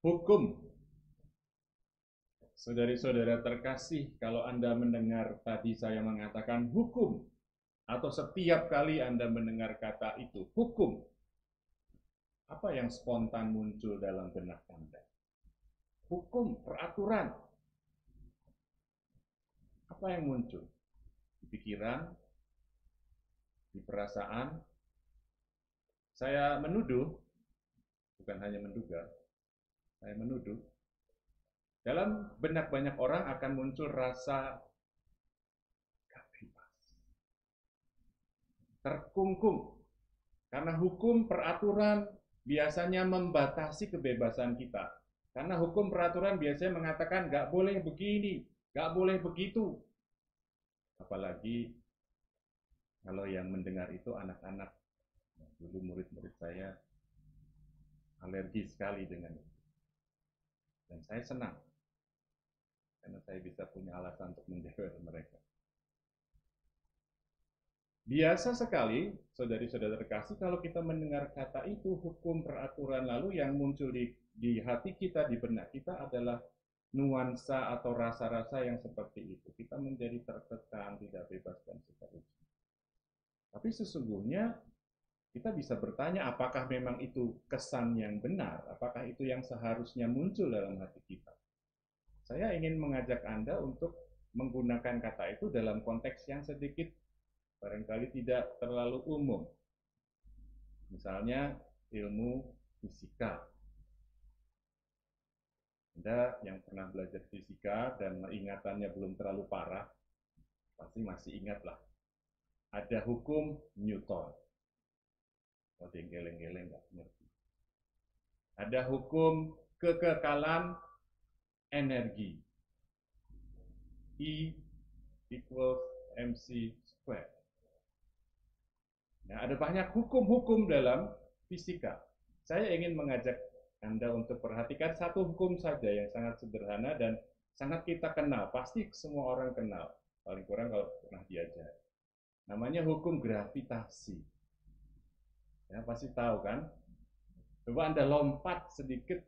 Hukum. Saudari-saudara terkasih, kalau Anda mendengar tadi saya mengatakan hukum, atau setiap kali Anda mendengar kata itu, hukum, apa yang spontan muncul dalam benak Anda? Hukum, peraturan. Apa yang muncul? Di pikiran, di perasaan. Saya menuduh, bukan hanya menduga, saya menuduh, dalam benak banyak orang akan muncul rasa gak bebas, terkungkung. Karena hukum peraturan biasanya membatasi kebebasan kita. Karena hukum peraturan biasanya mengatakan nggak boleh begini, nggak boleh begitu. Apalagi kalau yang mendengar itu anak-anak. Dulu murid-murid saya alergi sekali dengan itu. Dan saya senang karena saya bisa punya alasan untuk menjawab mereka. Biasa sekali, saudari-saudara terkasih, kalau kita mendengar kata itu, hukum peraturan, lalu yang muncul di hati kita, di benak kita adalah nuansa atau rasa-rasa yang seperti itu. Kita menjadi terkekang, tidak bebas, dan seterusnya. Tapi sesungguhnya kita bisa bertanya, apakah memang itu kesan yang benar? Apakah itu yang seharusnya muncul dalam hati kita? Saya ingin mengajak Anda untuk menggunakan kata itu dalam konteks yang sedikit barangkali tidak terlalu umum. Misalnya ilmu fisika. Anda yang pernah belajar fisika dan ingatannya belum terlalu parah, pasti masih ingatlah. Ada hukum Newton. Kalau yang geleng-geleng nggak ngerti. Ada hukum kekekalan energi. E equals mc square. Nah, ada banyak hukum-hukum dalam fisika. Saya ingin mengajak Anda untuk perhatikan satu hukum saja yang sangat sederhana dan sangat kita kenal. Pasti semua orang kenal. Paling kurang kalau pernah diajar. Namanya hukum gravitasi. Ya, pasti tahu kan? Coba Anda lompat sedikit,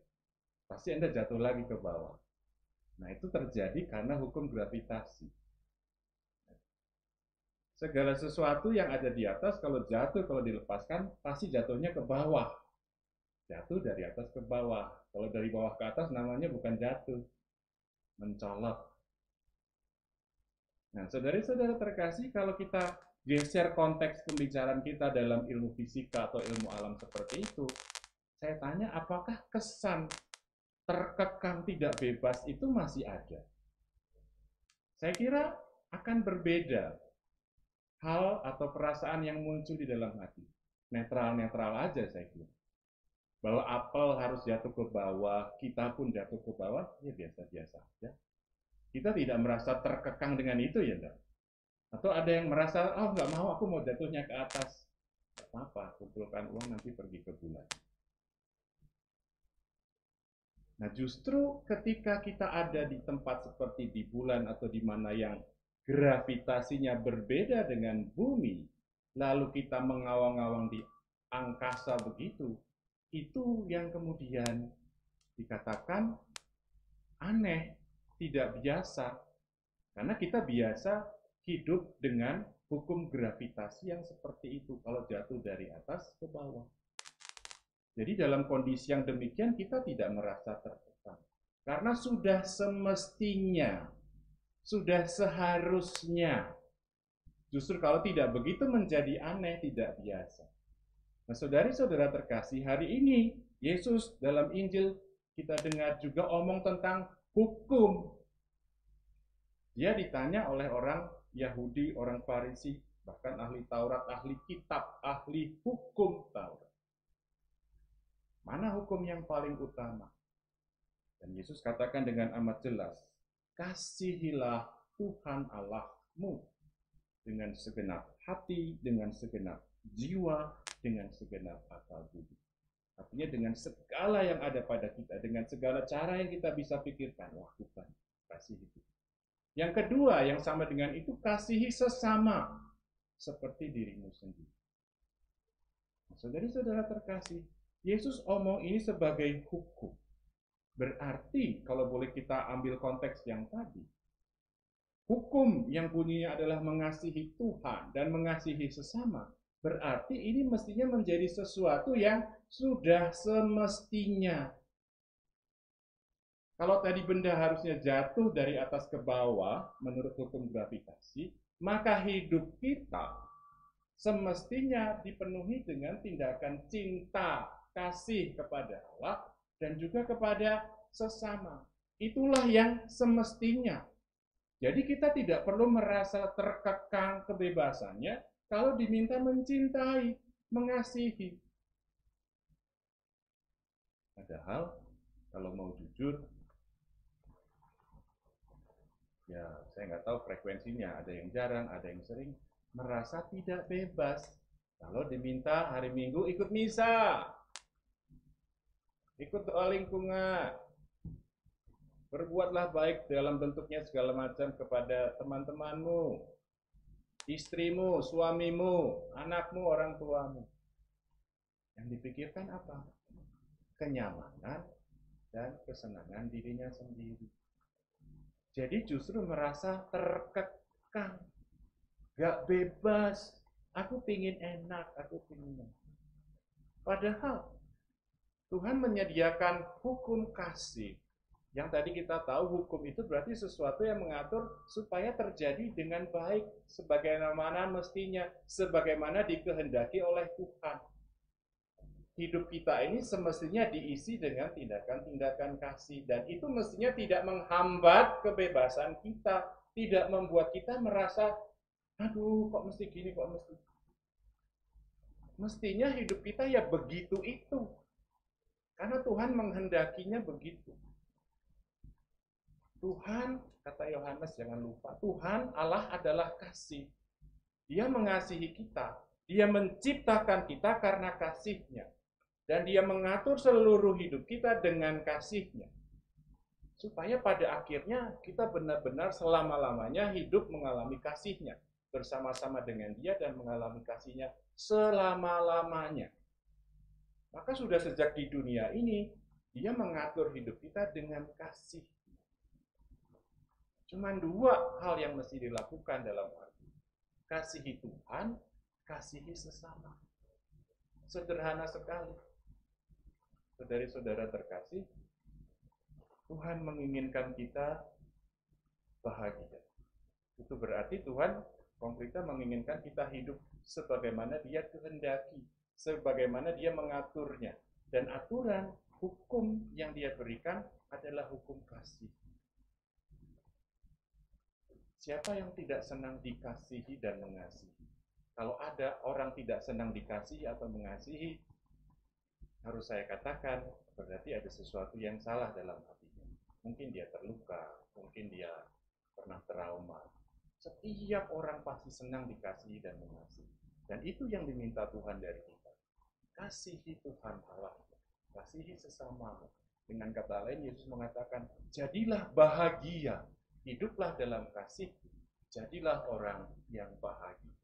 pasti Anda jatuh lagi ke bawah. Nah, itu terjadi karena hukum gravitasi. Segala sesuatu yang ada di atas, kalau jatuh, kalau dilepaskan, pasti jatuhnya ke bawah. Jatuh dari atas ke bawah. Kalau dari bawah ke atas, namanya bukan jatuh, mencolok. Nah, saudara-saudara terkasih, kalau kita geser konteks pembicaraan kita dalam ilmu fisika atau ilmu alam seperti itu, saya tanya, apakah kesan terkekang tidak bebas itu masih ada? Saya kira akan berbeda hal atau perasaan yang muncul di dalam hati. Netral-netral aja saya kira. Bahwa apel harus jatuh ke bawah, kita pun jatuh ke bawah, ya biasa-biasa aja. Kita tidak merasa terkekang dengan itu ya enggak? Atau ada yang merasa, oh nggak mau, aku mau jatuhnya ke atas. Nggak apa-apa, kumpulkan uang nanti pergi ke bulan. Nah, justru ketika kita ada di tempat seperti di bulan atau di mana yang gravitasinya berbeda dengan bumi, lalu kita mengawang-awang di angkasa begitu, itu yang kemudian dikatakan aneh, tidak biasa. Karena kita biasa hidup dengan hukum gravitasi yang seperti itu, kalau jatuh dari atas ke bawah. Jadi dalam kondisi yang demikian kita tidak merasa tertekan. Karena sudah semestinya, sudah seharusnya. Justru kalau tidak begitu menjadi aneh, tidak biasa. Nah, saudari-saudara terkasih, hari ini Yesus dalam Injil kita dengar juga omong tentang hukum. Dia ditanya oleh orang Yahudi, orang Farisi, bahkan ahli Taurat, ahli kitab, ahli hukum Taurat. Mana hukum yang paling utama? Dan Yesus katakan dengan amat jelas, kasihilah Tuhan Allahmu dengan segenap hati, dengan segenap jiwa, dengan segenap akal budi. Artinya dengan segala yang ada pada kita, dengan segala cara yang kita bisa pikirkan, lakukan, kasih itu. Yang kedua, yang sama dengan itu, kasihi sesama seperti dirimu sendiri. Saudari-saudara terkasih, Yesus omong ini sebagai hukum. Berarti kalau boleh kita ambil konteks yang tadi, hukum yang bunyinya adalah mengasihi Tuhan dan mengasihi sesama, berarti ini mestinya menjadi sesuatu yang sudah semestinya. Kalau tadi benda harusnya jatuh dari atas ke bawah menurut hukum gravitasi, maka hidup kita semestinya dipenuhi dengan tindakan cinta, kasih kepada Allah dan juga kepada sesama. Itulah yang semestinya. Jadi kita tidak perlu merasa terkekang kebebasannya kalau diminta mencintai, mengasihi. Padahal kalau mau jujur, ya saya nggak tahu frekuensinya, ada yang jarang, ada yang sering, merasa tidak bebas. Kalau diminta hari Minggu ikut misa, ikut doa lingkungan, berbuatlah baik dalam bentuknya segala macam kepada teman-temanmu, istrimu, suamimu, anakmu, orang tuamu. Yang dipikirkan apa? Kenyamanan dan kesenangan dirinya sendiri. Jadi justru merasa terkekang, gak bebas. Aku pingin enak, aku pingin enak. Padahal Tuhan menyediakan hukum kasih. Yang tadi kita tahu hukum itu berarti sesuatu yang mengatur supaya terjadi dengan baik, sebagaimana mestinya, sebagaimana dikehendaki oleh Tuhan. Hidup kita ini semestinya diisi dengan tindakan-tindakan kasih, dan itu mestinya tidak menghambat kebebasan kita, tidak membuat kita merasa, aduh kok mesti gini, kok mesti. Mestinya hidup kita ya begitu itu, karena Tuhan menghendakinya begitu. Tuhan, kata Yohanes, jangan lupa, Tuhan Allah adalah kasih. Dia mengasihi kita, Dia menciptakan kita karena kasih-Nya. Dan Dia mengatur seluruh hidup kita dengan kasih-Nya. Supaya pada akhirnya kita benar-benar selama-lamanya hidup mengalami kasih-Nya. Bersama-sama dengan Dia dan mengalami kasih-Nya selama-lamanya. Maka sudah sejak di dunia ini, Dia mengatur hidup kita dengan kasih. Cuman dua hal yang mesti dilakukan dalam arti kasihi Tuhan, kasihi sesama. Sederhana sekali. Saudari-saudara terkasih, Tuhan menginginkan kita bahagia. Itu berarti Tuhan konkretnya menginginkan kita hidup sebagaimana Dia kehendaki, sebagaimana Dia mengaturnya. Dan aturan hukum yang Dia berikan adalah hukum kasih. Siapa yang tidak senang dikasihi dan mengasihi? Kalau ada orang tidak senang dikasihi atau mengasihi, harus saya katakan, berarti ada sesuatu yang salah dalam hatinya. Mungkin dia terluka, mungkin dia pernah trauma. Setiap orang pasti senang dikasihi dan mengasihi. Dan itu yang diminta Tuhan dari kita. Kasihi Tuhan Allah, kasihi sesama. Dengan kata lain, Yesus mengatakan, jadilah bahagia, hiduplah dalam kasih, jadilah orang yang bahagia.